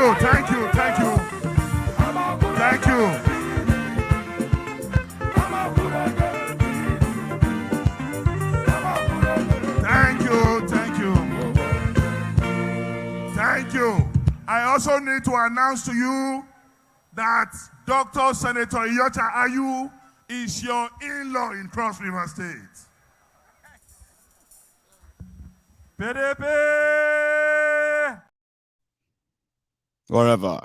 you, thank you, thank you. Thank you. Thank you, thank you. Thank you. I also need to announce to you that Dr. Senator Iyorchia Ayu is your in-law in Cross River State. PDP! Whatever.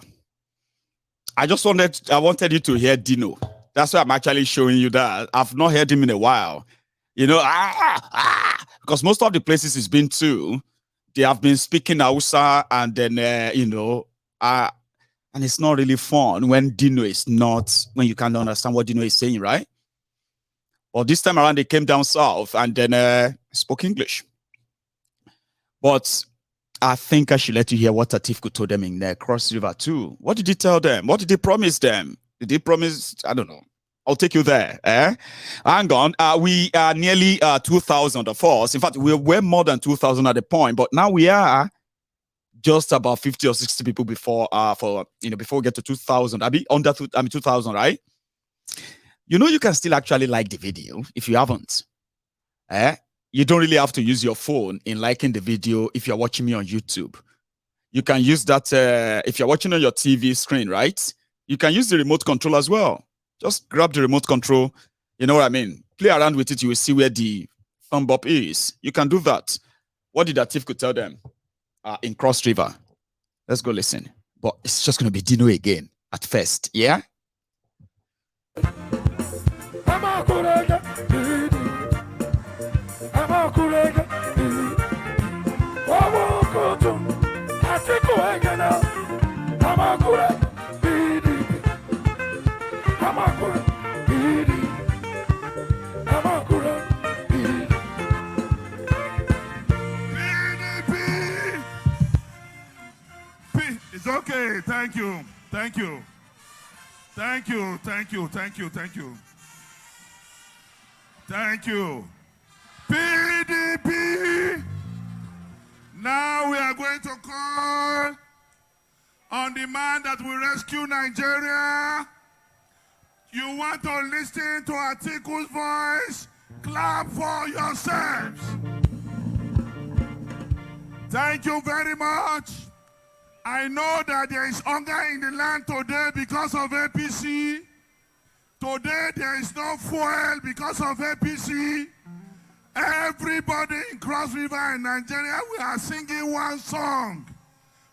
I wanted you to hear Dino. That's why I'm actually showing you that. I've not heard him in a while. You know, because most of the places he's been to, they have been speaking Hausa, and then, and it's not really fun when Dino is not, when you can't understand what Dino is saying, right? Well, this time around, they came down south and then spoke English. But I think I should let you hear what Atiku told them in Cross River too. What did he tell them? What did he promise them? Did he promise? I don't know. I'll take you there. Hang on. We are nearly 2,000 of us. In fact, we were more than 2,000 at the point, but now we are just about 50 or 60 people before before we get to 2,000. I mean 2,000, right? You know, you can still actually like the video if you haven't. You don't really have to use your phone in liking the video if you're watching me on YouTube. You can use that if you're watching on your TV screen, right? You can use the remote control as well. Just grab the remote control. You know what I mean? Play around with it. You will see where the thumb up is. You can do that. What did Atiku tell them in Cross River? Let's go listen. But it's just going to be Dino again at first. Yeah? It's okay. Thank you. Thank you. Thank you. Thank you. Thank you. Thank you. Thank you. PDP. Now we are going to call on the man that will rescue Nigeria. You want to listen to Atiku's voice? Clap for yourselves. Thank you very much. I know that there is hunger in the land today because of APC. Today there is no fuel because of APC. Everybody in Cross River in Nigeria, we are singing one song.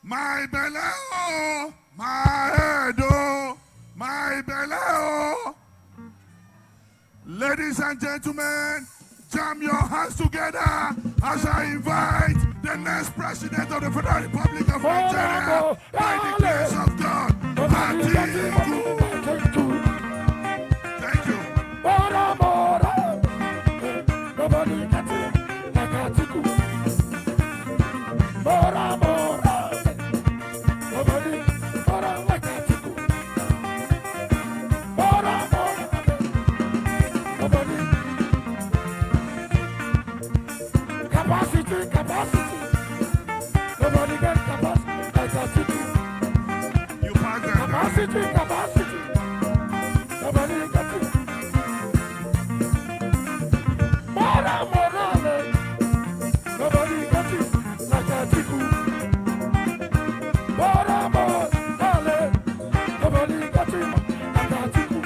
My belly, oh, my head, oh, my belly, oh. Ladies and gentlemen, jam your hands together as I invite the next president of the Federal Republic of Nigeria by the grace of God, Atiku. Thank you. Nobody can sing like Atiku. Bora, bora. Nobody like Atiku. Bora, bora. Nobody. Capacity. Nobody got capacity like Atiku. You pass that. Capacity. Nobody got it. Nobody got it like Atiku. Nobody got it like Atiku.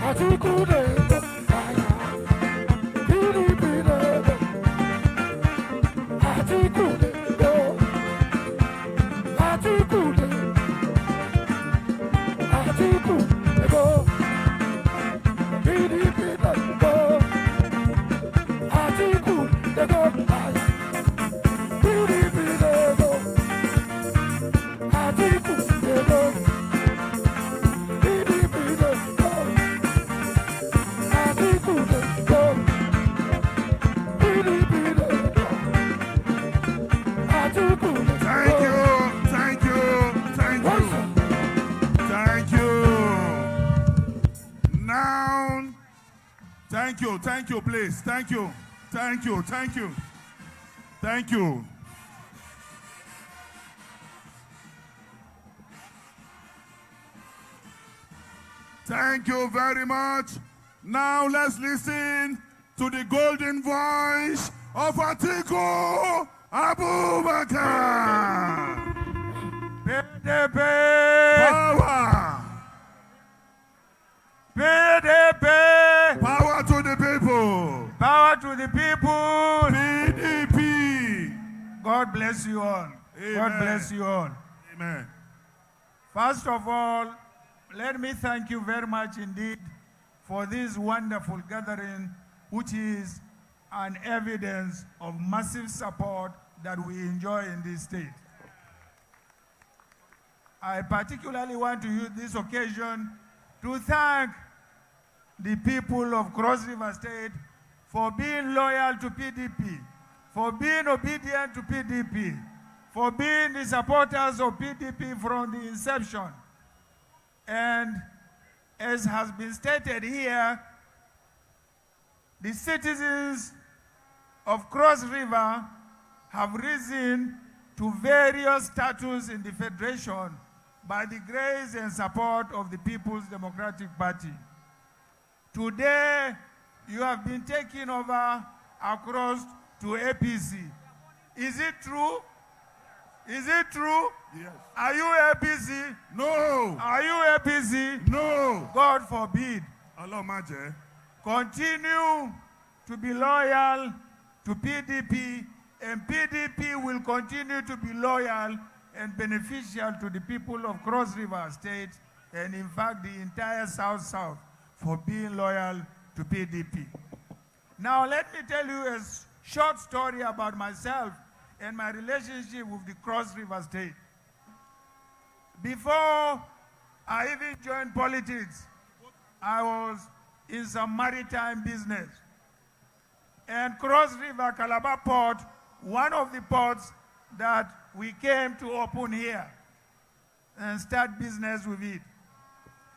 Atiku Thank you, please. Thank you. Thank you. Thank you very much. Now let's listen to the golden voice of Atiku Abubakar. PDP! Power! PDP! Power to the people! Power to the people! PDP! God bless you all. Amen. God bless you all. Amen. First of all, let me thank you very much indeed for this wonderful gathering, which is an evidence of massive support that we enjoy in this state. I particularly want to use this occasion to thank the people of Cross River State for being loyal to PDP, for being obedient to PDP, for being the supporters of PDP from the inception. And as has been stated here, the citizens of Cross River have risen to various status in the Federation by the grace and support of the People's Democratic Party. Today, you have been taken over across to APC. Is it true? Is it true? Yes. Are you APC? No! Are you APC? No! God forbid. Allah Maje. Continue to be loyal to PDP, and PDP will continue to be loyal and beneficial to the people of Cross River State, and in fact the entire South-South, for being loyal to PDP. Now let me tell you a short story about myself and my relationship with the Cross River State. Before I even joined politics, I was in some maritime business. And Cross River Calabar Port, one of the ports that we came to open here and start business with it.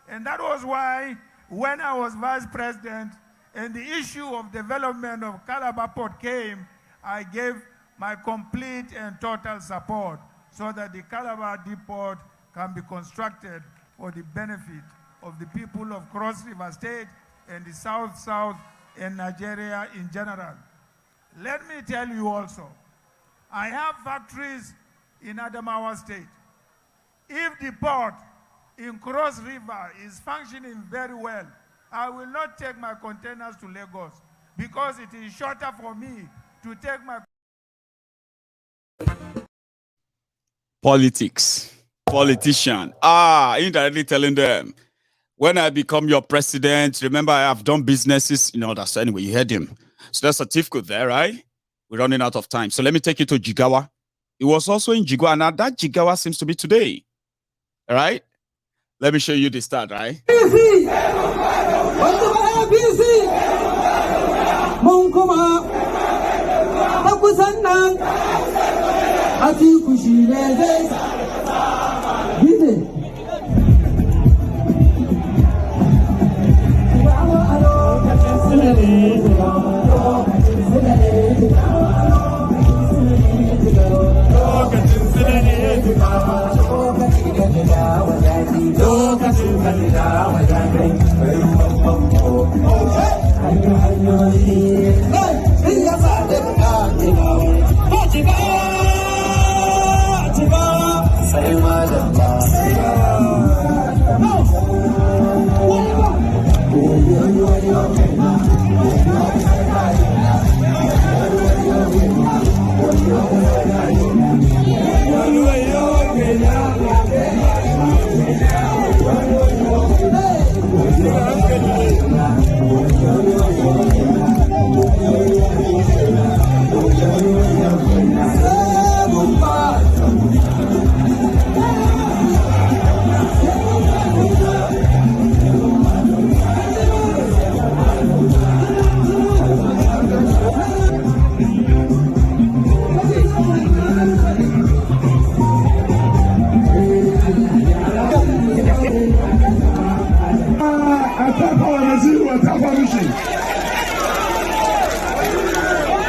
And that was why when I was vice president and the issue of development of Calabar Port came, I gave my complete and total support so that the Calabar Depot can be constructed for the benefit of the people of Cross River State and the South-South and Nigeria in general. Let me tell you also, I have factories in Adamawa State. If the port in Cross River is functioning very well, I will not take my containers to Lagos because it is shorter for me to take my Politics. Politician. Indirectly telling them, when I become your president, remember I have done businesses, that. So anyway, you heard him. So that's a Atiku there, right? We're running out of time. So let me take you to Jigawa. It was also in Jigawa. Now that Jigawa seems to be today. All right? Let me show you the start, right?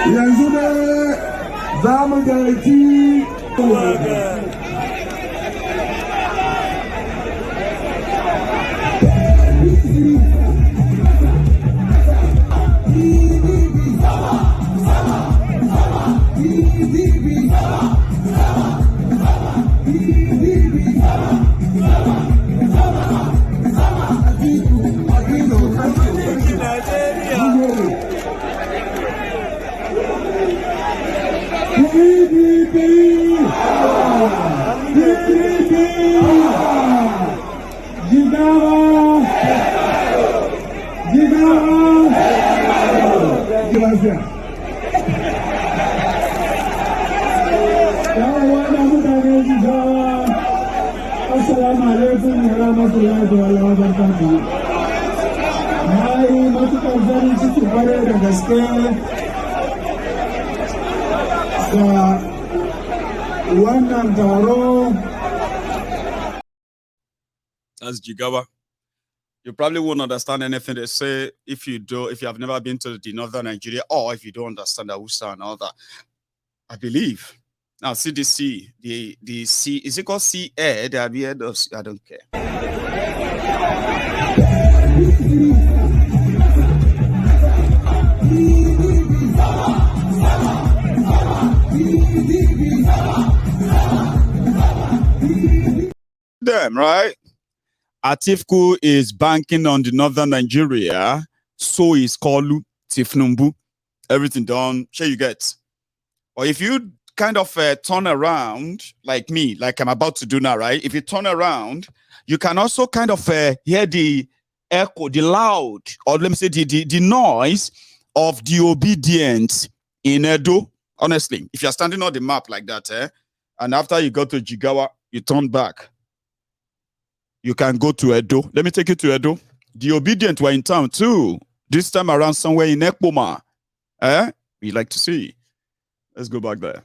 Yanzu ne za mu gaji lafiya. Yawa mutane Jigawa, assalamu alaikum wa rahmatullahi wa barakatuh. Na yi matuƙar farin ciki kwarai da gaske da wannan taro. That's Jigawa. You probably won't understand anything they say if you have never been to the northern Nigeria, or if you don't understand Hausa and all that. I believe. Now, CDC, the C, is it called C Air? Have you heard of? I don't care. Them, right? Atiku is banking on the northern Nigeria, so is Kolu, Tinubu, everything done. Sure, you get. Or if you kind of turn around, like me, like I'm about to do now, right? If you turn around, you can also kind of hear the echo, the loud, or let me say the noise of the Obidient in Edo. Honestly, if you're standing on the map like that, and after you go to Jigawa, you turn back. You can go to Edo. Let me take you to Edo. The Obidient were in town too. This time around somewhere in Ekpoma. We like to see. Let's go back there.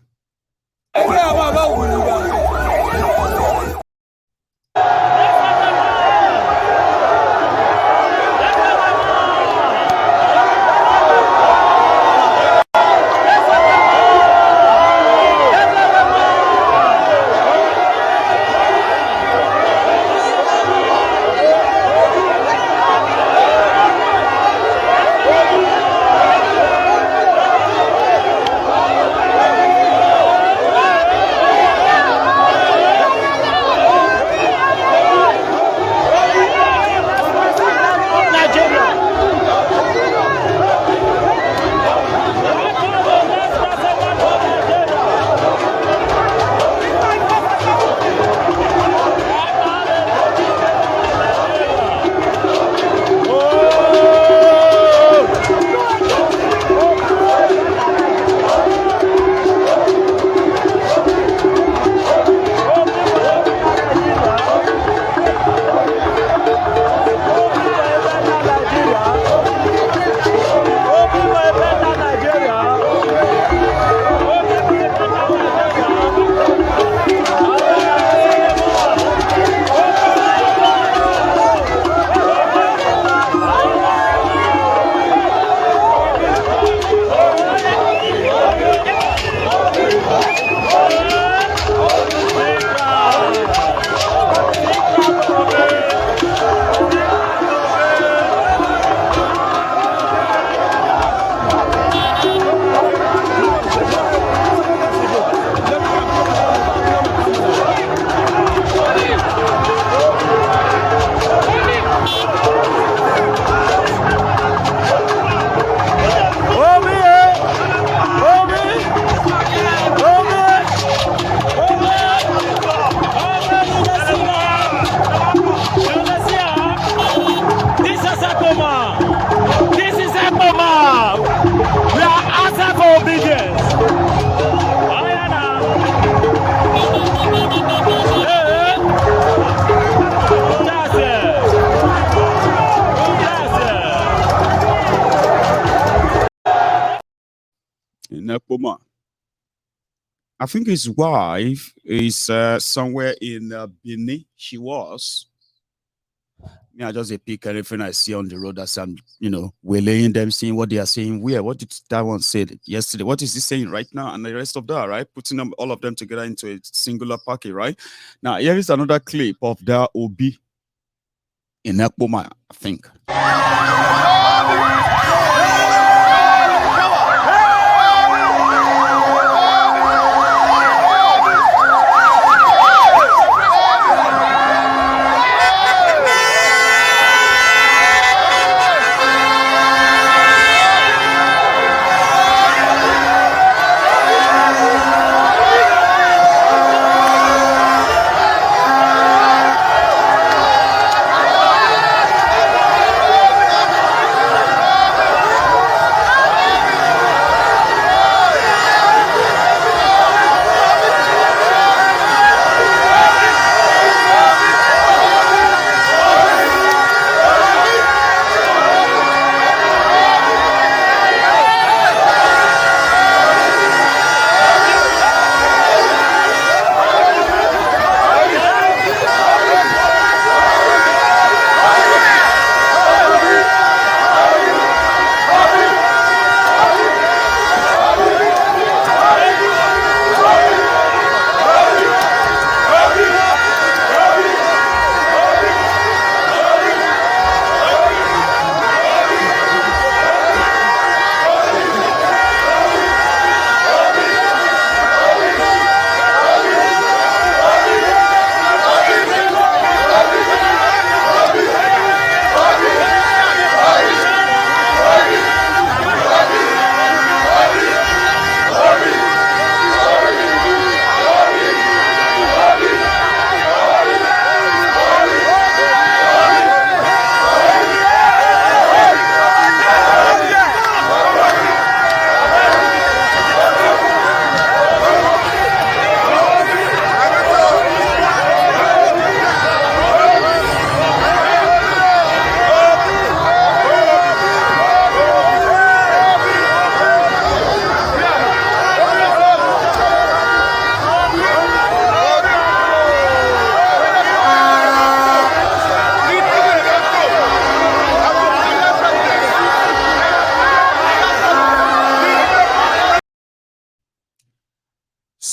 Nekpoma. I think his wife is somewhere in Benin. She was. I just pick everything I see on the road as I'm, waylaying them, seeing what they are saying. Where? What did that one say yesterday? What is he saying right now? And the rest of that, right? Putting them, all of them together into a singular packet, right? Now, here is another clip of that Obi in Nekpoma, I think.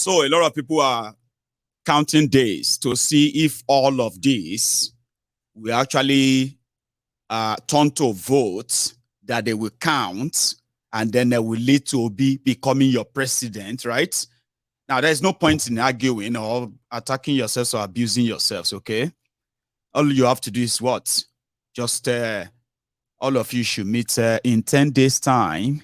So a lot of people are counting days to see if all of these will actually turn to votes that they will count, and then they will lead to Obi becoming your president, right? Now, there's no point in arguing or attacking yourselves or abusing yourselves, okay? All you have to do is what? Just all of you should meet in 10 days' time,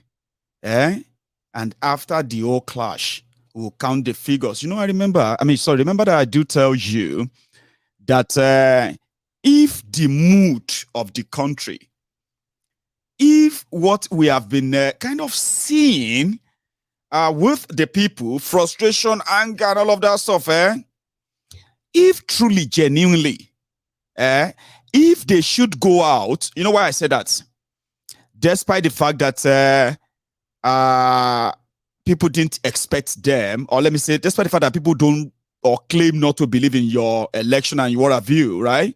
and after the whole clash, we'll count the figures. You know, remember that I do tell you that if the mood of the country, if what we have been kind of seeing with the people, frustration, anger, and all of that stuff, if truly, genuinely, if they should go out, you know why I say that? Despite the fact that people didn't expect them, or let me say, despite the fact that people don't or claim not to believe in your election and your view, right?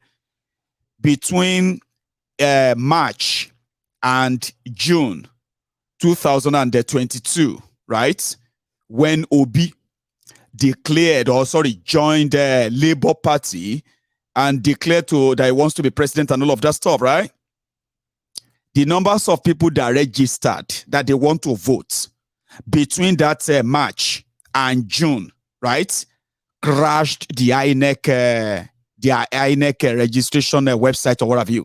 Between March and June 2022, right? When Obi joined the Labour Party and declared that he wants to be president and all of that stuff, right? The numbers of people that registered that they want to vote between that March and June, right, crashed the INEC registration website or what have you.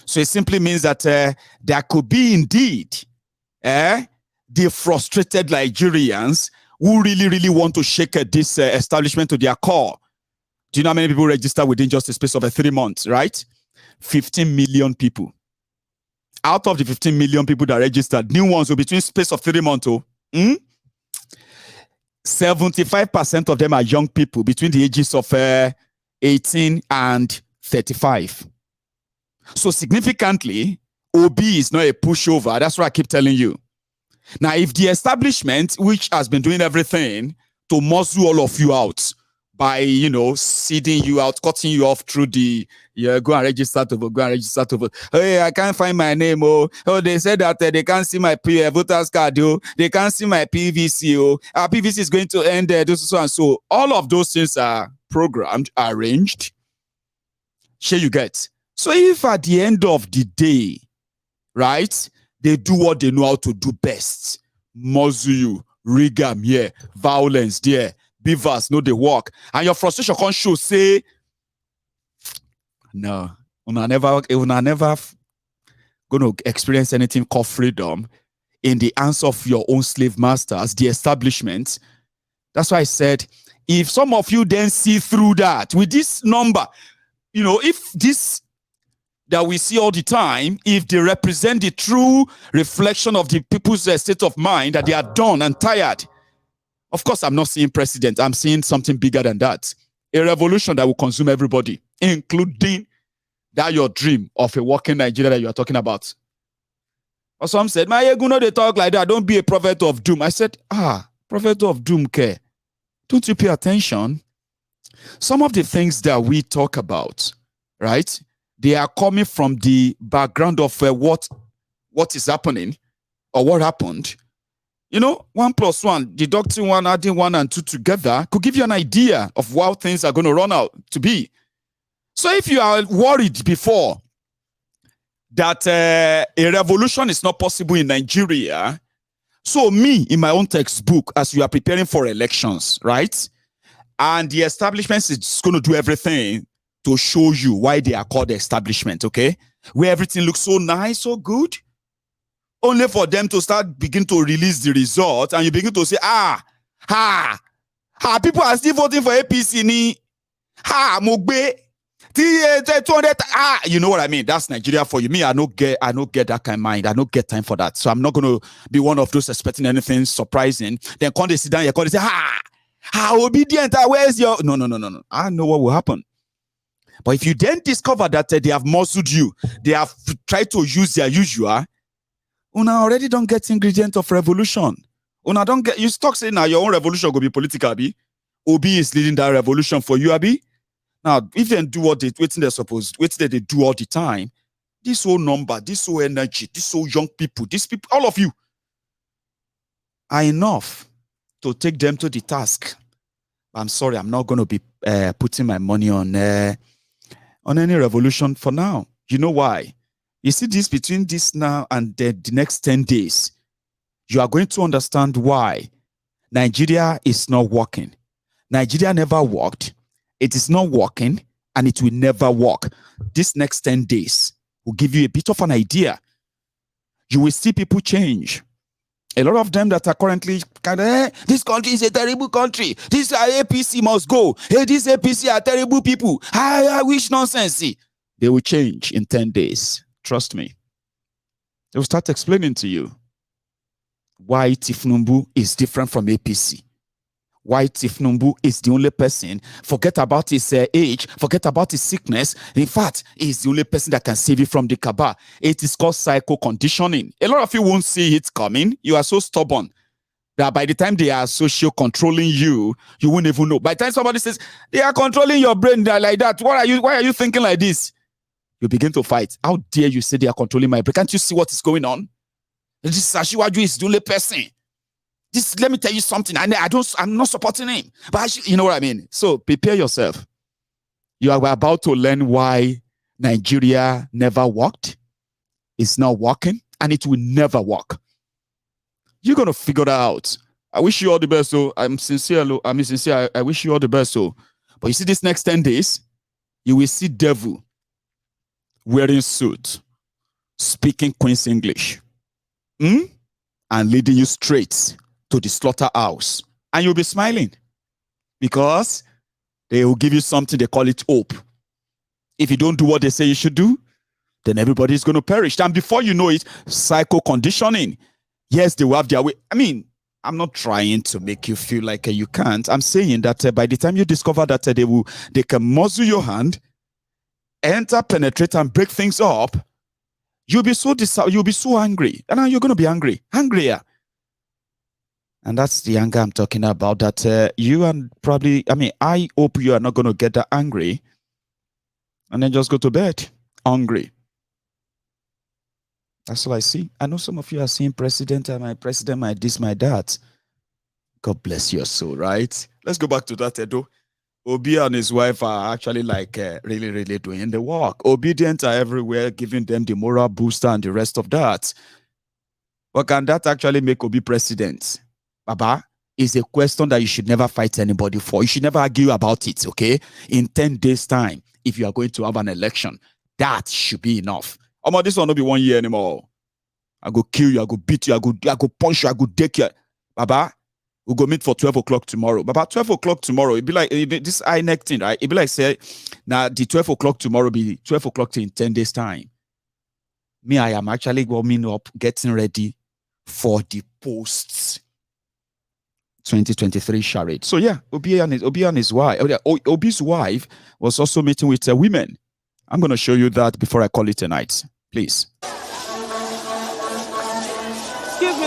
So it simply means that there could be indeed the frustrated Nigerians who really want to shake this establishment to their core. Do you know how many people registered within just a space of 3 months, right? 15 million people. Out of the 15 million people that registered, new ones will between space of 3 months, 75% of them are young people between the ages of 18 and 35. So significantly, Obi is not a pushover. That's what I keep telling you. Now, if the establishment, which has been doing everything to muzzle all of you out by, you know, seeding you out, cutting you off through the, go and register to vote, Hey, I can't find my name, they said that they can't see my voter's card, they can't see my PVC, our PVC is going to end so and so. All of those things are programmed, arranged. Sure you get. So if at the end of the day, right, they do what they know how to do best, muzzle you, rigam here, violence there, beavers know they work, and your frustration can't show, say, no, una never going to experience anything called freedom in the hands of your own slave masters, the establishment. That's why I said, if some of you then see through that, with this number, you know, if this that we see all the time, if they represent the true reflection of the people's state of mind, that they are done and tired. Of course, I'm not seeing precedent. I'm seeing something bigger than that. A revolution that will consume everybody, including that your dream of a working Nigeria that you are talking about. Or some said, my Eguno, they talk like that. Don't be a prophet of doom. I said, prophet of doom, care. Don't you pay attention? Some of the things that we talk about, right? They are coming from the background of what is happening or what happened. You know, 1 + 1, deducting 1, adding 1 and 2 together could give you an idea of how things are going to run out to be. So if you are worried before that a revolution is not possible in Nigeria, so me, in my own textbook, as you are preparing for elections, right? And the establishment is going to do everything to show you why they are called the establishment, okay? Where everything looks so nice, so good, only for them to begin to release the results, and you begin to say, people are still voting for APC, Mogbe, 200, you know what I mean? That's Nigeria for you. Me, I don't get that kind of mind. I don't get time for that. So I'm not going to be one of those expecting anything surprising. Then when they sit down, they say, Obidient, where's your... No. I know what will happen. But if you then discover that they have muzzled you, they have tried to use their usual, Una already don't get ingredient of revolution. Una don't get, you stuck saying now your own revolution will be political, Abi. Obi is leading that revolution for you, Abi. Now, if they do what they're supposed, they do all the time, this whole number, this whole energy, this whole young people, these people, all of you are enough to take them to the task. I'm sorry, I'm not going to be putting my money on any revolution for now. You know why? You see this between this now and the next 10 days, you are going to understand why Nigeria is not working. Nigeria never worked. It is not working, and it will never work. This next 10 days will give you a bit of an idea. You will see people change. A lot of them that are currently this country is a terrible country. This APC must go. Hey, this APC are terrible people. I wish nonsense. They will change in 10 days. Trust me. They will start explaining to you why Tinubu is different from APC. Why Tinubu is the only person. Forget about his age. Forget about his sickness. In fact, he's the only person that can save you from the cabal. It is called psycho conditioning. A lot of you won't see it coming. You are so stubborn that by the time they are social controlling you, you won't even know. By the time somebody says they are controlling your brain, they're like that. Why are you thinking like this? You begin to fight. How dare you say they are controlling my brain? Can't you see what is going on? This Ashiwaju is the only person. Let me tell you something. I'm not supporting him, but you know what I mean. So prepare yourself. You are about to learn why Nigeria never worked. It's not working, and it will never work. You're gonna figure that out. I wish you all the best. So I'm sincere. I wish you all the best. So, but you see, this next 10 days, you will see devil wearing suit, speaking Queen's English, and leading you straight to the slaughterhouse, and you'll be smiling because they will give you something. They call it hope. If you don't do what they say you should do, then everybody is going to perish. And before you know it, psycho conditioning. Yes, they will have their way. I mean, I'm not trying to make you feel like you can't. I'm saying that by the time you discover that they can muzzle your hand, enter, penetrate, and break things up, you'll be so angry, and now you're going to be angrier. And that's the anger I'm talking about, that you and probably, I hope you are not going to get that angry and then just go to bed hungry. That's all I see. I know some of you are seeing president, my president, my this, my that. God bless your soul, right? Let's go back to that, Edo. Obi and his wife are actually really, really doing the work. Obidient are everywhere, giving them the moral booster and the rest of that. But can that actually make Obi president? Baba, is a question that you should never fight anybody for. You should never argue about it, okay? In 10 days' time, if you are going to have an election, that should be enough. This will not be 1 year anymore. I go kill you, I go beat you, I go punch you, I go take you. Baba, we'll go meet for 12 o'clock tomorrow. Baba, 12 o'clock tomorrow, it'd be like this INEC thing, right? It'd be like, say, now the 12 o'clock tomorrow be 12 o'clock in 10 days' time. Me, I am actually warming up, getting ready for the posts 2023 charade. So yeah, Obi and his wife, Obi's wife was also meeting with women. I'm going to show you that before I call it a night. Please. Excuse me.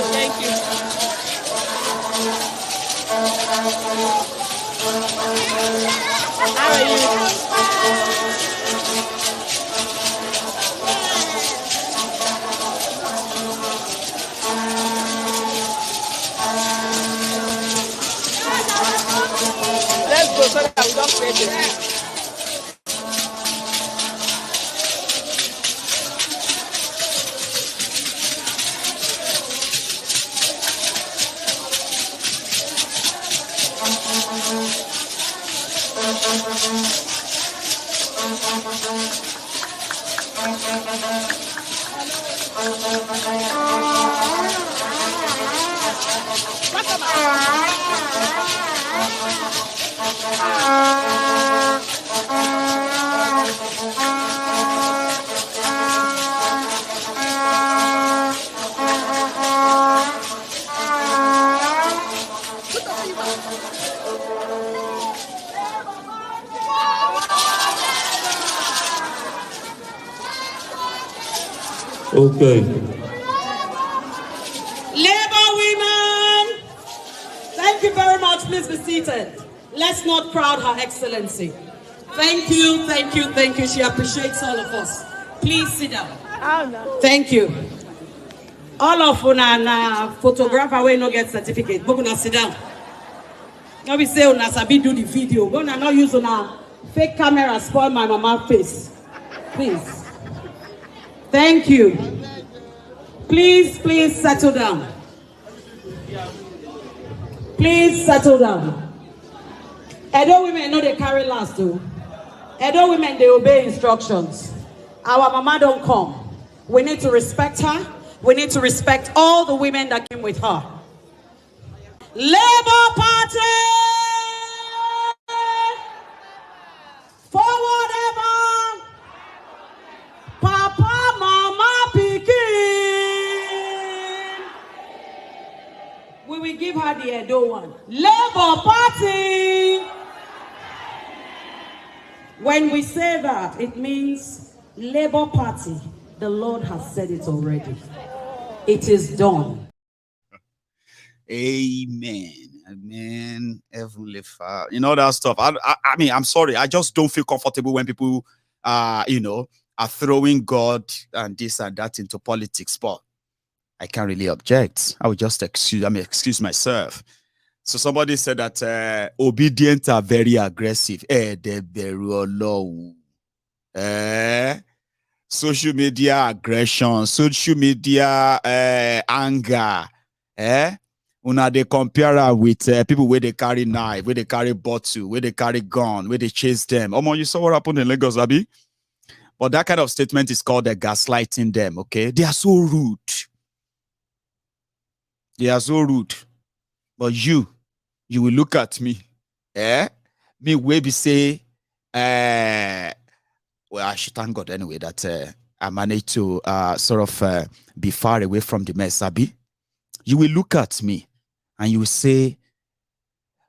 Thank you. How are you? Let's go so that we don't create it. Okay. Labour women, thank you very much. Please be seated. Let's not crowd Her Excellency. Thank you, thank you, thank you. She appreciates all of us. Please sit down. Thank you. All of una photographer wey no get certificate, but una sit down. No be say una sabi do the video, but una not use una fake camera spoil my mama face. Please. Thank you. Please, please settle down. Please settle down. Edo women know they carry last though. Edo women, they obey instructions. Our mama don't come. We need to respect her. We need to respect all the women that came with her. Labour Party! Forward ever! Papa, Mama, Pikin! We will give her the Edo one. Labour Party! When we say that, it means Labour Party. The Lord has said it already. It is done. Amen. Amen. Heavenly Father. You know that stuff. I mean, I'm sorry. I just don't feel comfortable when people, are throwing God and this and that into politics. But I can't really object. I would just excuse myself. So somebody said that Obidient are very aggressive. Social media aggression, social media anger. Una they compare her with people where they carry knife, where they carry bottle, where they carry gun, where they chase them. You saw what happened in Lagos, Abi? But that kind of statement is called gaslighting them, okay? They are so rude. They are so rude. But you will look at me. Me will be say, well, I should thank God anyway that I managed to be far away from the mess, Abi. You will look at me and you will say,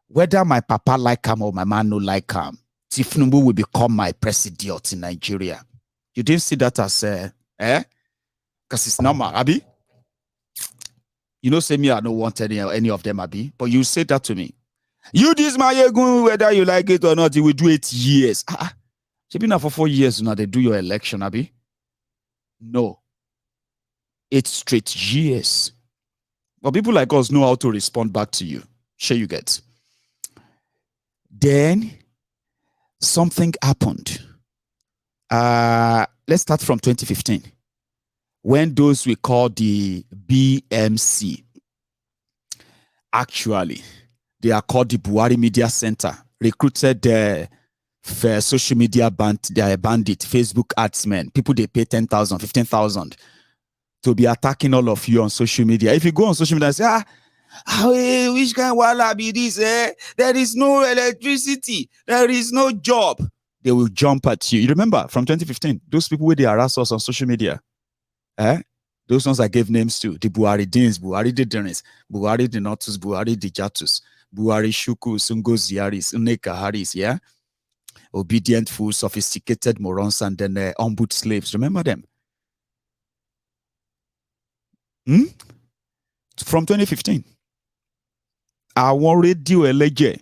whether my papa like him or my man no like him, Tinubu will become my president in Nigeria. You didn't see that as, because it's normal, Abi. You know, say me, I don't want any of them, Abi. But you say that to me. You, this my yegun, whether you like it or not, you will do 8 years. You've been there for 4 years now, they do your election, Abi. No. 8 straight years. But people like us know how to respond back to you. Sure you get. Then, something happened. Let's start from 2015. When those we call the BMC, actually, they are called the Buhari Media Center, recruited social media bandit, Facebook adsmen, people they pay 10,000, 15,000 to be attacking all of you on social media. If you go on social media and say, which kind of wala be this? There is no electricity, there is no job. They will jump at you. You remember from 2015, those people where they harass us on social media. Those ones I gave names to, the Buhari Deans, Buhari the Denis, Buhari the Notus, Buhari the Jatus, Buhari Shuku, Sungo Ziaris, Uneka Haris, yeah? Obedient fools, sophisticated morons, and then ombud slaves. Remember them? From 2015. I want radio elege.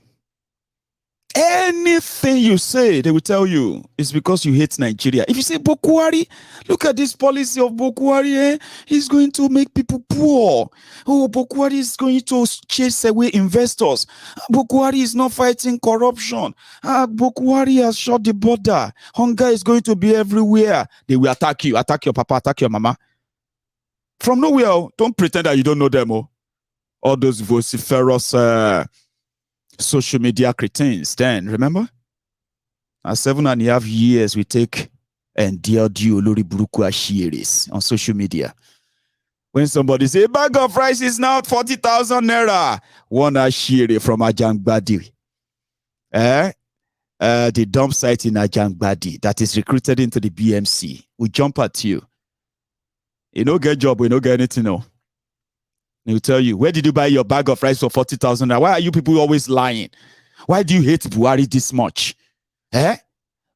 Anything you say, they will tell you it's because you hate Nigeria. If you say Bokuwari, look at this policy of Bokuwari, he's going to make people poor. Oh, Bokuwari is going to chase away investors. Bokuwari is not fighting corruption. Bokuwari has shut the border. Hunger is going to be everywhere. They will attack you, attack your papa, attack your mama. From nowhere, don't pretend that you don't know them. All those vociferous social media cretins then, remember? 7.5 years we take endured you Olori Buruku Ashiris on social media. When somebody say, bag of rice is now 40,000 naira, one Ashiri from Ajangbadi. The dump site in Ajangbadi that is recruited into the BMC. We jump at you. You don't get job, we don't get anything, no. He'll tell you, where did you buy your bag of rice for 40,000? Why are you people always lying? Why do you hate Buhari this much?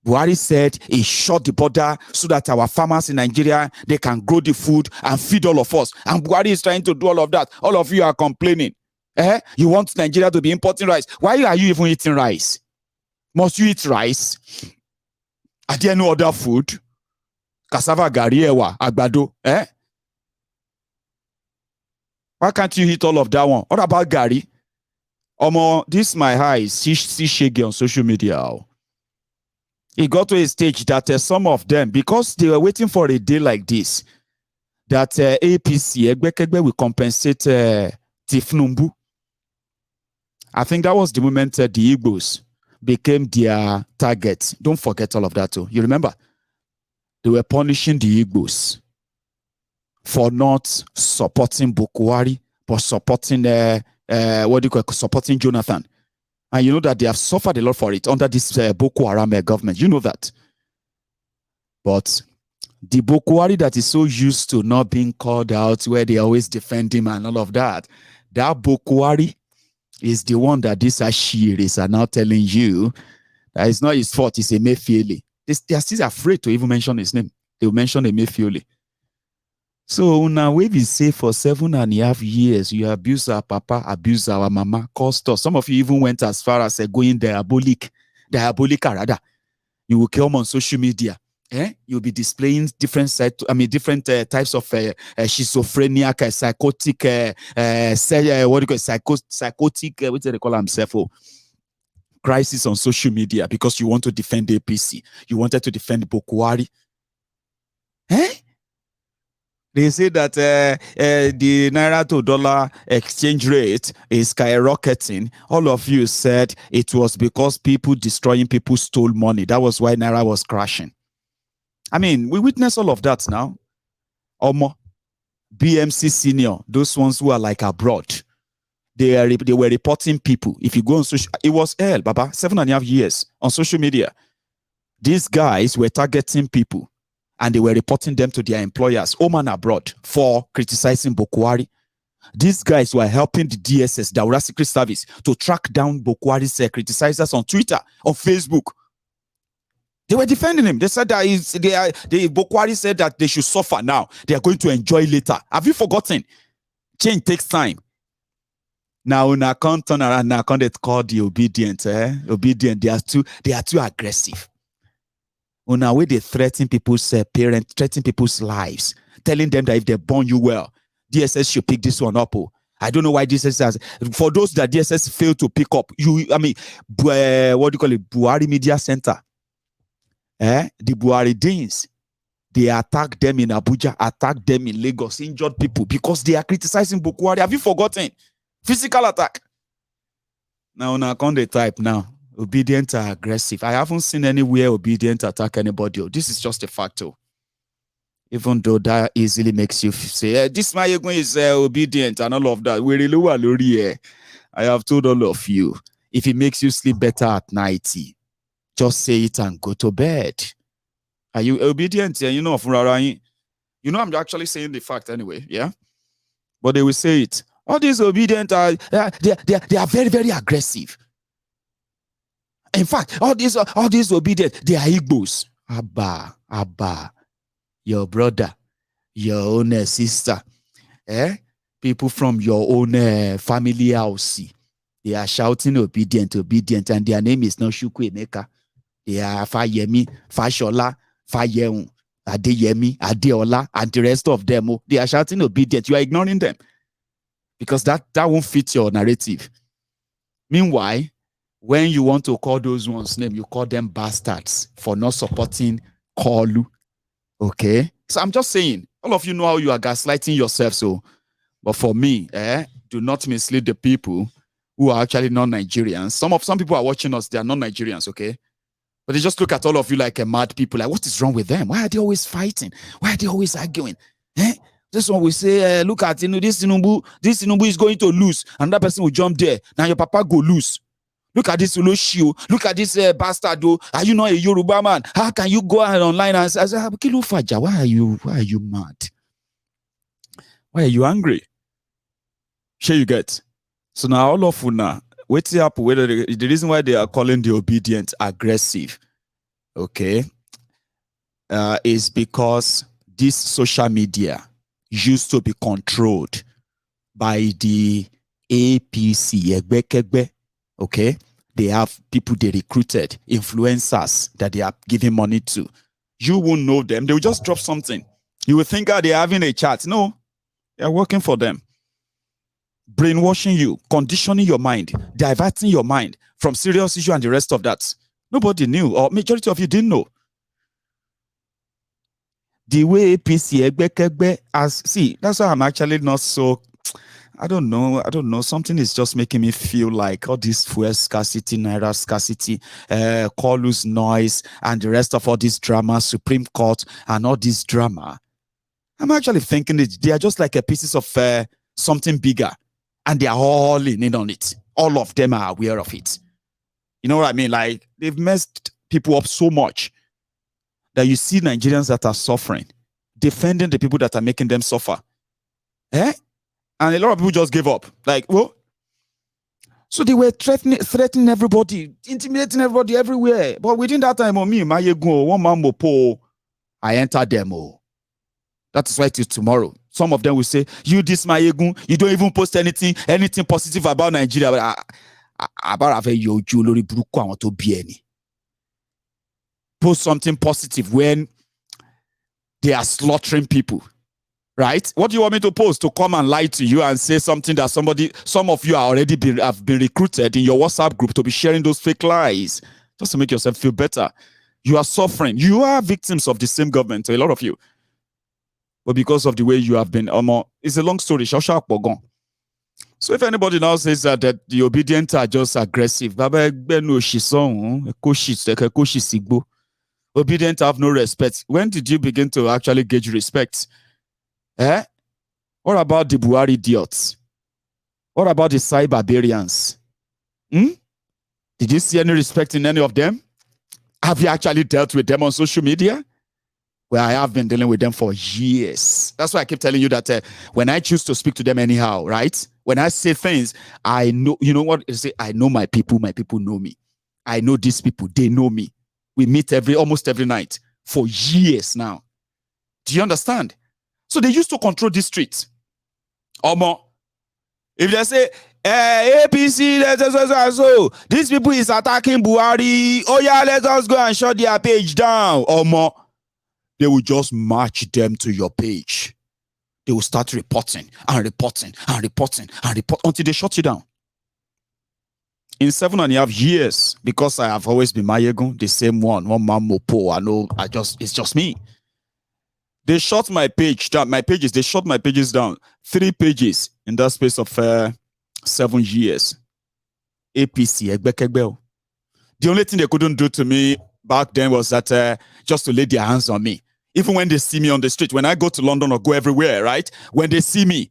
Buhari said he shut the border so that our farmers in Nigeria, they can grow the food and feed all of us. And Buhari is trying to do all of that. All of you are complaining. You want Nigeria to be importing rice. Why are you even eating rice? Must you eat rice? Are there no other food? Cassava, gari, ewa, agbado. Why can't you eat all of that one? What about gari? Omo, this my eyes. See shaggy on social media. It got to a stage that some of them, because they were waiting for a day like this, that APC, Egbekegbe, will compensate Tinubu. I think that was the moment the Igbos became their target. Don't forget all of that too. You remember? They were punishing the Igbos for not supporting Bukuari, but supporting supporting Jonathan. And you know that they have suffered a lot for it under this Boko Haram government. You know that. But the Bukuari that is so used to not being called out, where they always defend him and all of that, that Bukuari is the one that these Ashiris are now telling you that it's not his fault, it's Emefiele. They are still afraid to even mention his name. They will mention Emefiele. So now we've been safe for 7.5 years. You abuse our papa, abuse our mama, cost us. Some of you even went as far as going diabolic rather. You will come on social media. You'll be displaying different types of schizophrenia, psychotic, psychotic, what do they call themselves? Crisis on social media because you want to defend APC. You wanted to defend Bukuari. They say that the Naira to dollar exchange rate is skyrocketing. All of you said it was because people destroying people stole money. That was why Naira was crashing. I mean, we witness all of that now. Omo, BMC senior, those ones who are like abroad, they were reporting people. If you go on social, it was hell, Baba, 7.5 years on social media. These guys were targeting people. And they were reporting them to their employers, home and abroad, for criticizing Bukuari. These guys were helping the DSS, the Aura Secret Service, to track down Bukuari's criticizers on Twitter, on Facebook. They were defending him. They said that Bukuari said that they should suffer now. They are going to enjoy later. Have you forgotten? Change takes time. Now, I can't turn around. Now, I can't call the Obidient. Obidient. They are too aggressive. On our way, they threaten people's parents, threaten people's lives, telling them that if they born you well, DSS should pick this one up. I don't know why DSS has. For those that DSS failed to pick up, what do you call it? Buhari Media Center. The Buhari Deans, they attacked them in Abuja, attacked them in Lagos, injured people because they are criticizing Bukuari. Have you forgotten? Physical attack. Now, on account the type now. Obedient are aggressive. I haven't seen anywhere Obedient attack anybody. This is just a fact. Even though that easily makes you say, this my is obedient and all of that. I have told all of you, if it makes you sleep better at night, just say it and go to bed. Are you obedient? You know, I'm actually saying the fact anyway, yeah? But they will say it. All these obedient are, they are very, very aggressive. In fact, all these obedient, they are Igbos. Abba, your brother, your own sister, people from your own family house, they are shouting obedient, and their name is not Chukwuemeka. They are Fayemi, Fashola, Fayeun, Adeyemi, Adeola, and the rest of them. They are shouting obedient. You are ignoring them because that won't fit your narrative. Meanwhile, when you want to call those ones name, you call them bastards for not supporting Kolu. Okay? So I'm just saying, all of you know how you are gaslighting yourself. So, but for me, do not mislead the people who are actually non-Nigerians. Some people are watching us, they are non-Nigerians, okay? But they just look at all of you like mad people. Like, what is wrong with them? Why are they always fighting? Why are they always arguing? This one will say, look at this Tinubu is going to lose. Another person will jump there. Now your papa go lose. Look at this Uloshiu. Look at this bastard. Are you not a Yoruba man? How can you go out online and say, why are you mad? Why are you angry? Sure you get. So now all of you now, what's up? The reason why they are calling the obedient aggressive okay, is because this social media used to be controlled by the APC, Egbekegbe, okay? They have people they recruited, influencers that they are giving money to. You won't know them. They will just drop something. You will think they're having a chat. No, they're working for them. Brainwashing you, conditioning your mind, diverting your mind from serious issue and the rest of that. Nobody knew, or majority of you didn't know. The way APC, Egbekegbe, as see, that's why I'm actually not so. I don't know. Something is just making me feel like all this fuel scarcity, naira scarcity, call loose noise, and the rest of all this drama, Supreme Court, and all this drama. I'm actually thinking that they are just like a pieces of something bigger, and they are all in on it. All of them are aware of it. You know what I mean? Like, they've messed people up so much that you see Nigerians that are suffering, defending the people that are making them suffer. And a lot of people just gave up. Like, well, so they were threatening everybody, intimidating everybody everywhere. But within that time, me, one man mopo, I entered them. That is why till tomorrow. Some of them will say, you this Mayegun, you don't even post anything positive about Nigeria. About post something positive when they are slaughtering people. Right? What do you want me to post? To come and lie to you and say something that some of you are already have been recruited in your WhatsApp group to be sharing those fake lies just to make yourself feel better. You are suffering. You are victims of the same government, a lot of you. But because of the way you have been, it's a long story. So if anybody now says that the Obidient are just aggressive, Obidient have no respect. When did you begin to actually gauge respect? What about the Buhari idiots? What about the cyber barbarians? Did you see any respect in any of them? Have you actually dealt with them on social media? Well, I have been dealing with them for years. That's why I keep telling you that when I choose to speak to them anyhow, right? When I say things, I know, you know what? I say, I know my people know me. I know these people, they know me. We meet almost every night for years now. Do you understand? So they used to control the streets. If they say, APC, so these people is attacking Buhari. Oh yeah, let us go and shut their page down. They will just march them to your page. They will start reporting until they shut you down. In 7.5 years, because I have always been Mayegun, the same one man mopo. I know, it's just me. They shut my page down. They shut my pages down. 3 pages in that space of 7 years. APC, Egbekegbe. The only thing they couldn't do to me back then was that just to lay their hands on me. Even when they see me on the street, when I go to London or go everywhere, right? When they see me,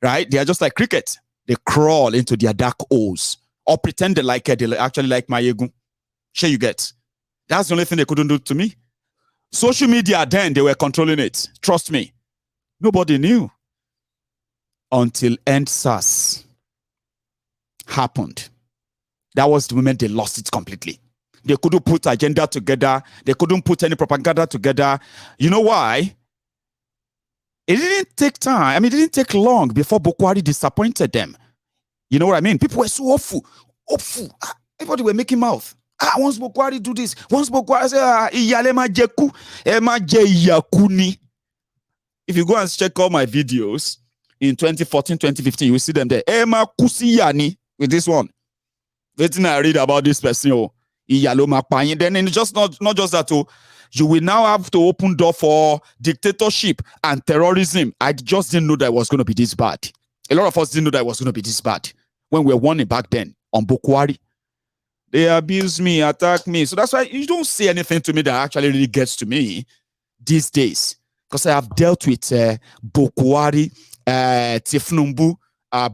right? They are just like cricket. They crawl into their dark holes or pretend they actually like Mayegun. Sure you get. That's the only thing they couldn't do to me. Social media then, they were controlling it. Trust me. Nobody knew. Until EndSARS happened. That was the moment they lost it completely. They couldn't put agenda together. They couldn't put any propaganda together. You know why? It didn't take time. I mean, it didn't take long before Buhari disappointed them. You know what I mean? People were so awful. Everybody were making mouth. Once Buhari do this, once Buhari say, if you go and check all my videos in 2014, 2015, you will see them there. With this one. Waiting I read about this person. Then it's just not just that. You will now have to open door for dictatorship and terrorism. I just didn't know that it was going to be this bad. A lot of us didn't know that it was going to be this bad when we were warning back then on Buhari. They abuse me, attack me. So that's why you don't say anything to me that actually really gets to me these days. Because I have dealt with Buhari, Tinubu,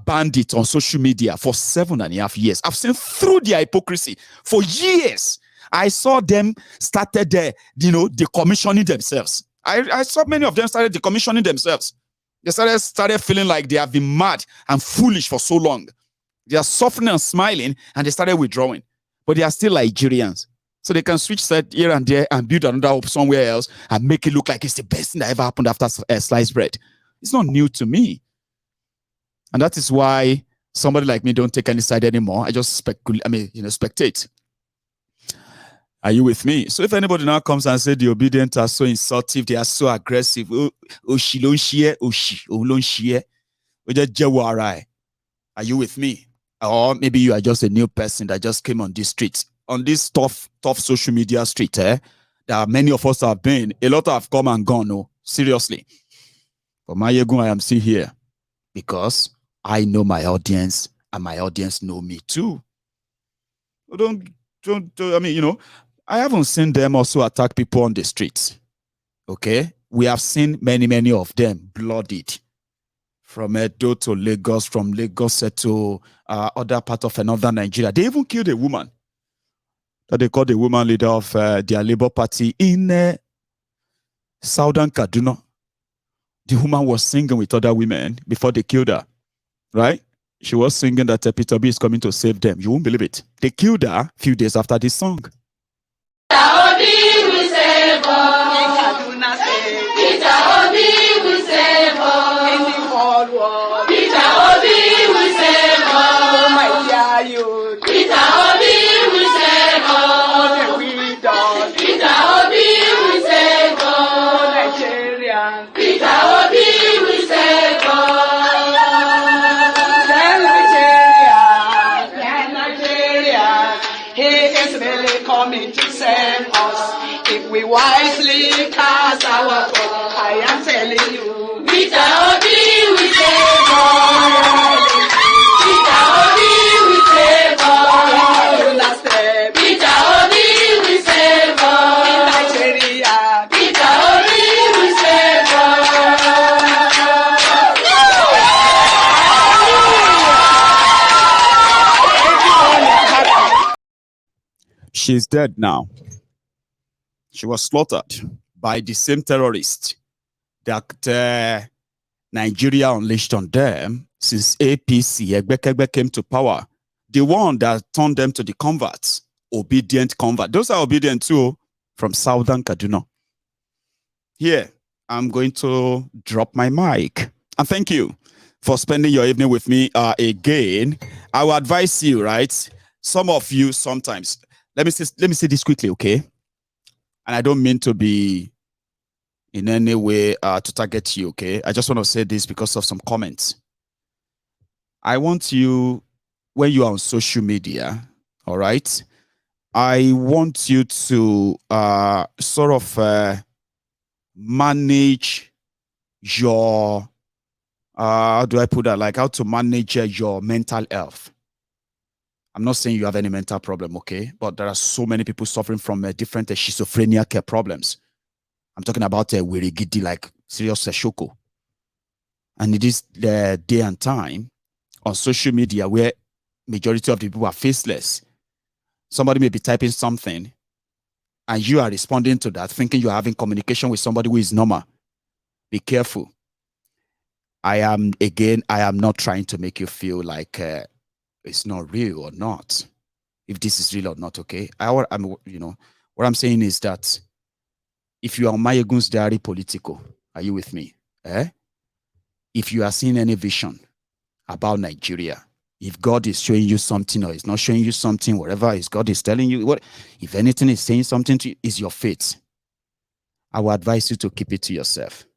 bandits on social media for 7.5 years. I've seen through their hypocrisy for years. I saw them started decommissioning themselves. I saw many of them started decommissioning themselves. They started feeling like they have been mad and foolish for so long. They are suffering and smiling, and they started withdrawing. But they are still Nigerians. So they can switch set here and there and build another up somewhere else and make it look like it's the best thing that ever happened after sliced bread. It's not new to me. And that is why somebody like me don't take any side anymore. I just spectate. Are you with me? So if anybody now comes and says the Obidient are so insultive, they are so aggressive, are you with me? Or maybe you are just a new person that just came on this street, on this tough social media street. There are many of us have been. A lot have come and gone. No, seriously. But Mayegun, I am still here because I know my audience and my audience know me too. I haven't seen them also attack people on the streets. Okay? We have seen many of them bloodied. From Edo to Lagos, from Lagos to other part of another Nigeria. They even killed a woman that they called the woman leader of their Labour Party in Southern Kaduna. The woman was singing with other women before they killed her, right? She was singing that Peter B is coming to save them. You won't believe it. They killed her a few days after this song. We wisely cast our vote. I am telling you, Peter Obi will save us. Peter Obi will save us. Peter Obi will save us. In Nigeria, Peter Obi will save us. She's dead now. She was slaughtered by the same terrorists that Nigeria unleashed on them since APC Egbekegbe came to power. The one that turned them to the converts, obedient convert. Those are obedient too, from Southern Kaduna. Here, I'm going to drop my mic. And thank you for spending your evening with me again. I will advise you, right? Some of you sometimes, let me say this quickly, okay? And I don't mean to be in any way to target you, okay? I just want to say this because of some comments. I want you, when you are on social media, all right? I want you to sort of manage your, how do I put that? Like how to manage your mental health. I'm not saying you have any mental problem, okay? But there are so many people suffering from different schizophrenia care problems. I'm talking about wirigidi, like serious shoko. And it is the day and time on social media where majority of the people are faceless. Somebody may be typing something and you are responding to that, thinking you're having communication with somebody who is normal. Be careful. I am not trying to make you feel like it's not real or not. If this is real or not, okay? What I'm saying is that if you are Mayegun's diary political, are you with me? If you are seeing any vision about Nigeria, if God is showing you something or is not showing you something, whatever God is telling you, if anything is saying something to you, is your faith. I will advise you to keep it to yourself.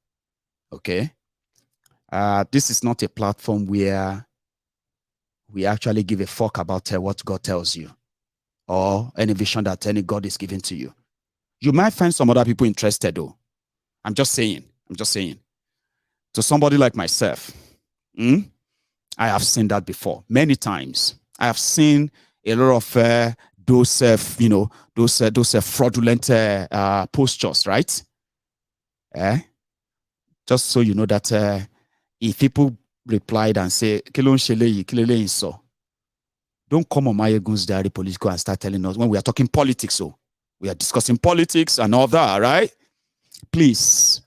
Okay? This is not a platform where we actually give a fuck about what God tells you or any vision that any God is giving to you. You might find some other people interested though. I'm just saying. To somebody like myself, I have seen that before many times. I have seen a lot of those fraudulent postures, right? Just so you know that if people replied and say, don't come on Mayegun's diary political and start telling us when we are talking politics. So we are discussing politics and all that, right? Please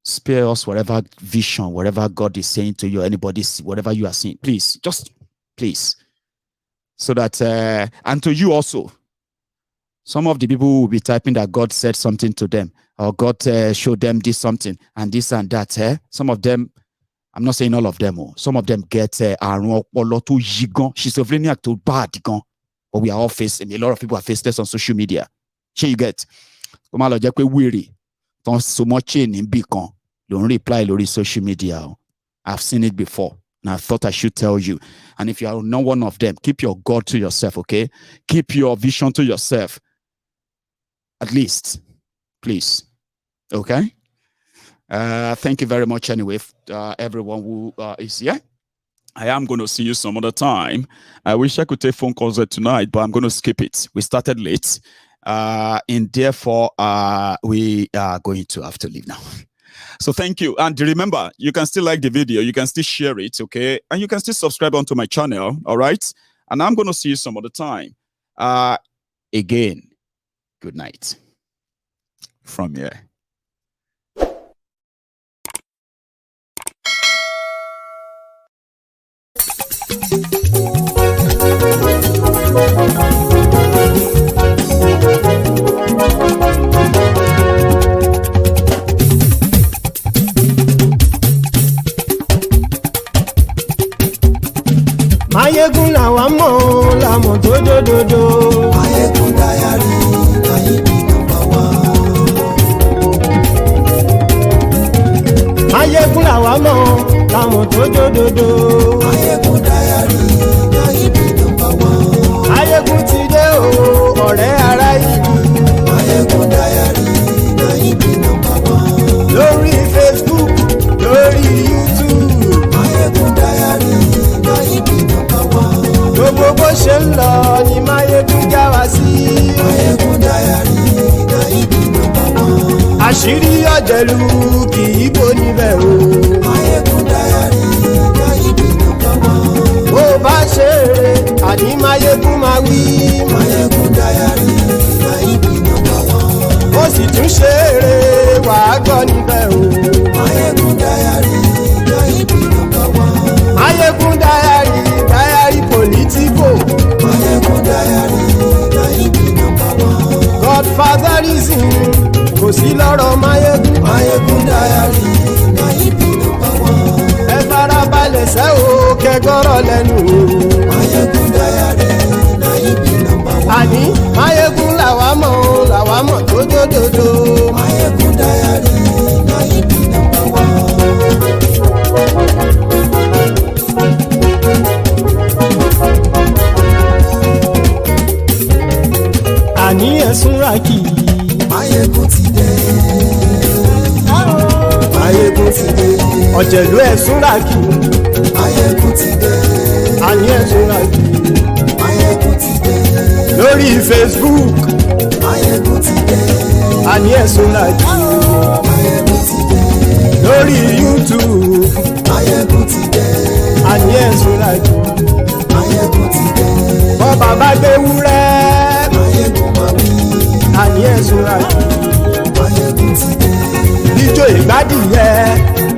spare us whatever vision, whatever God is saying to you, anybody, whatever you are seeing. Please, just please. So that, and to you also, Some of the people will be typing that God said something to them, or God showed them this something and this and that. Some of them, I'm not saying all of them, some of them get schizophrenia too bad. But we are all facing, a lot of people are facing this on social media. Sure you get. So much in beacon. Don't reply to social media. I've seen it before. And I thought I should tell you. And if you are not one of them, keep your God to yourself, okay? Keep your vision to yourself. At least, please. Okay? Thank you very much anyway, everyone who is here. I am going to see you some other time. I wish I could take phone calls tonight, but I'm going to skip it. We started late. And therefore, we are going to have to leave now. So thank you. And remember, you can still like the video. You can still share it, okay? And you can still subscribe onto my channel, all right? And I'm going to see you some other time. Again, good night from here. Mayegun làwa mọ̀ làmọ̀ tó dòdòdò. Mayegun Diary Nayibi #1. Mayegun làwa mọ̀ làmọ̀ tó dòdòdò. Mayegun Diary Nayibi #1. Mayegun ti dé o ọ̀rẹ́ ará ìlú. Mayegun Diary Nayibi #1. Lórí Facebook, lórí YouTube. Mayegun Diary Nayibi #1. Gbogbo bó ṣe ń lọ ni Mayegun já wa sí. Mayegun Diary Nayibi #1. Àṣírí ọ̀jẹ̀lú kì í bò níbẹ̀ o. Mayegun Diary Nayibi #1. Bó bá ṣe eré àní Mayegun máa wí. Mayegun Diary Nayibi #1. Ó sì tún ṣe eré wàá gbọ́ níbẹ̀ o. Mayegun Diary Nayibi #1. Mayegun Diary politico. Mayegun Diary Nayibi #1. Godfatherism kò sí lọ́rọ̀ Mayegun. Mayegun Diary Nayibi #1. Ẹ farabalẹ̀ sẹ́ o kẹgọ́rọ̀ lẹ́nu o. Mayegun Diary Nayibi #1. Àní Mayegun làwa mọ̀ tó dòdòdò. Mayegun Diary Nayibi #1. Àní ẹ̀sùn ràkì. Mayegun ti dé. Mayegun ti dé. Ọ̀jẹ̀lú ẹ̀sùn ràkì. Mayegun ti dé. Àní ẹ̀sùn ràkì. Mayegun ti dé. Lórí Facebook. Mayegun ti dé. Àní ẹ̀sùn ràkì. Mayegun ti dé. Lórí YouTube. Mayegun ti dé. Àní ẹ̀sùn ràkì. Mayegun ti dé. Bọ́ bàbá gbé wúrẹ́. Mayegun máa wí. Àní ẹ̀sùn ràkì. Mayegun ti dé. Ijó ìgbádìyẹ.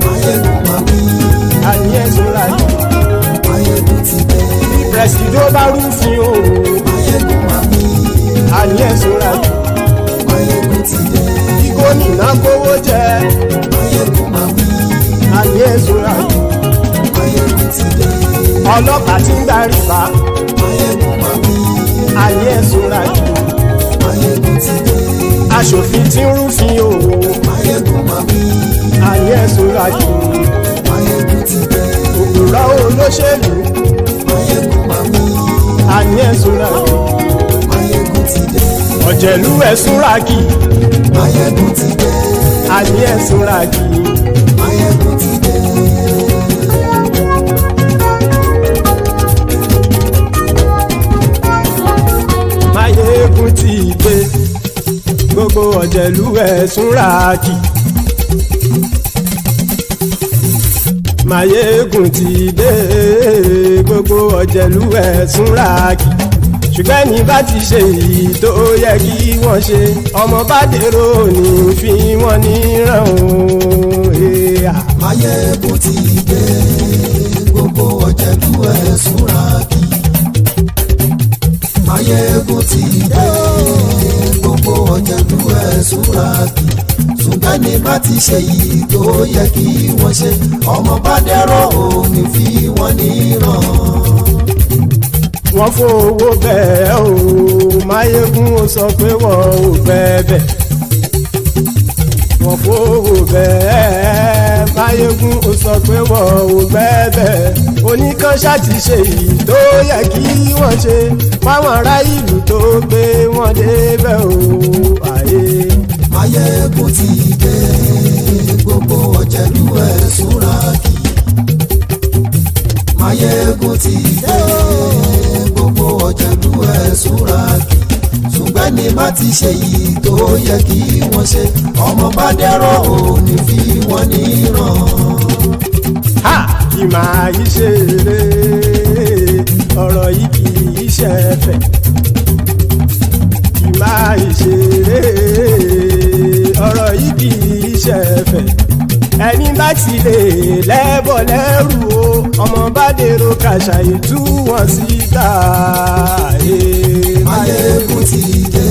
Mayegun máa wí. Àní ẹ̀sùn ràkì. Mayegun ti dé. Presido bá rúfin o. Mayegun máa wí. Àní ẹ̀sùn ràkì. Mayegun ti dé. Kí gómìnà kówó jẹ. Mayegun máa wí. Àní ẹ̀sùn ràkì. Mayegun ti dé. Ọlọ́pàá tí ń gba rìbá. Mayegun máa wí. Àní ẹ̀sùn ràkì. Mayegun ti dé. Aṣòfin tí ń rúfin o. Mayegun máa wí. Àní ẹ̀sùn ràkì. Mayegun ti dé. Òpùrọ́ olóṣèlú. Mayegun máa wí. Àní ẹ̀sùn ràkì. Mayegun ti dé. Ọ̀jẹ̀lú ẹ̀sùn ràkì. Mayegun ti dé. Àní ẹ̀sùn ràkì. Mayegun ti dé. Mayegun ti dé. Gbogbo ọ̀jẹ̀lú ẹ̀sùn ràkì. Mayegun ti dé. Gbogbo ọ̀jẹ̀lú ẹ̀sùn ràkì. Ṣùgbọ́n ní bá ti ṣe èyí tó yẹ kí wọ́n ṣe, ọmọ bá dèrò ní fi wọ́n níran o. Mayegun ti dé. Gbogbo ọ̀jẹ̀lú ẹ̀sùn ràkì. Mayegun ti dé. ọ̀jẹ̀lú ẹ̀ súra kì ṣùgbọ́n ní bá ti ṣe yìí tó yẹ kí wọ́n ṣe ọmọ bá dẹ́rọ̀ òní fi wọ́n níran. wọ́n fowó bẹ́ẹ̀ o Máyégún ó sọ pé wọ́n ò bẹ́ẹ̀ wọ́n fowó bẹ́ẹ̀ Máyégún ó sọ pé wọ́n ò bẹ́ẹ̀ oníkanṣá ti ṣe èyí tó yẹ kí wọ́n ṣe fáwọn ará ìlú tó gbé wọn débẹ̀ o àyè. Máyégún ti dé gbogbo ọ̀jẹ̀lú ẹ̀ súra kì Máyégún ti dé gbogbo ọ̀jẹ̀lú ẹ̀ súra kì ṣùgbọ́n ní má ti ṣe yìí tó yẹ kí wọ́n ṣe ọmọ bá dẹ́rọ̀ òní fi wọ́n níran. kì máa yí ṣe eré ọ̀rọ̀ yìí kì í ṣe ẹ̀fẹ̀ kì máa yí ṣe eré ọ̀rọ̀ yìí kì í ṣe ẹ̀fẹ̀ ẹni bá ti lè lẹ́bọ̀ lẹ́rù o ọmọ bá dèrò kàṣàyè tú wọn síta. Máyégún ti dé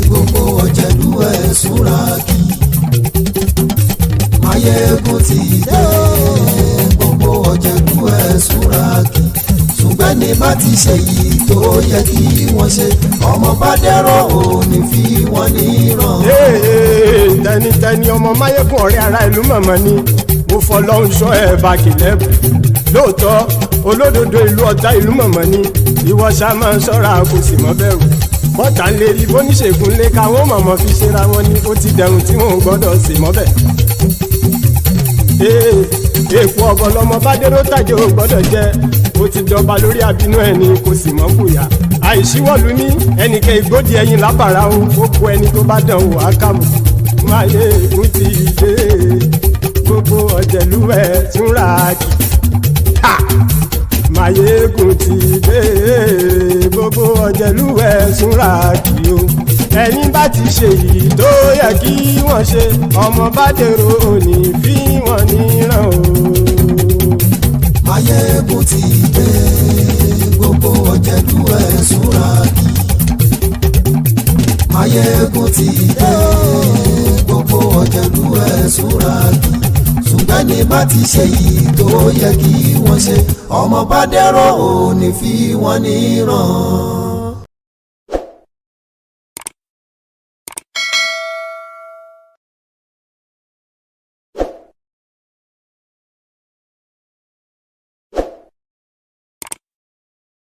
gbogbo ọ̀jẹ̀lú ẹ̀ súra kì Máyégún ti dé gbogbo ọ̀jẹ̀lú ẹ̀ súra kì ṣùgbọ́n ní bá ti ṣe yìí tó yẹ kí wọ́n ṣe ọmọ bá dẹ́rọ̀ òní fi wọ́n níran. tẹnitẹni ọmọ Máyégún ọ̀rẹ́ ara ìlú mọ̀mọ́ ni mo fọlọ́hún sọ ẹ̀ bá kìlẹ́bù lóòótọ́ olódodo ìlú ọ̀tá ìlú mọ̀mọ́ ni ìwọ ṣá máa ń ṣọ́ra kò sì mọ́ bẹ̀rù bọ́tà ń lè rí bóníṣègùn lé káwọn mọ̀mọ́ fi ṣera wọn ni ó ti dẹrùn tí wọn ò gbọ́dọ̀ sì mọ́ bẹ̀. èèpo ọ̀bọ lọmọ bá dérò tàjẹ́ ò gbọ́dọ̀ jẹ́ ó ti jọba lórí àbínú ẹni kò sì mọ́ bùyà àìsíwọ́lu ní ẹnìkẹ́ ìgbódì ẹyin lábàrá o ó kó ẹni tó bá dán o àkàmù. Máyégún ti dé gbogbo ọ̀jẹ̀lú ẹ̀ túnra kì Máyégún ti dé gbogbo ọ̀jẹ̀lú ẹ̀ túnra kì o ẹni bá ti ṣe yìí tó yẹ kí wọ́n ṣe ọmọ bá dèrò òní fi wọ́n níran o. Máyégún ti dé gbogbo ọ̀jẹ̀lú ẹ̀ súra kì Máyégún ti dé gbogbo ọ̀jẹ̀lú ẹ̀ súra kì ṣùgbọ́n ní bá ti ṣe yìí tó yẹ kí wọ́n ṣe ọmọ bá dẹ́rọ̀ òní fi wọ́n níran.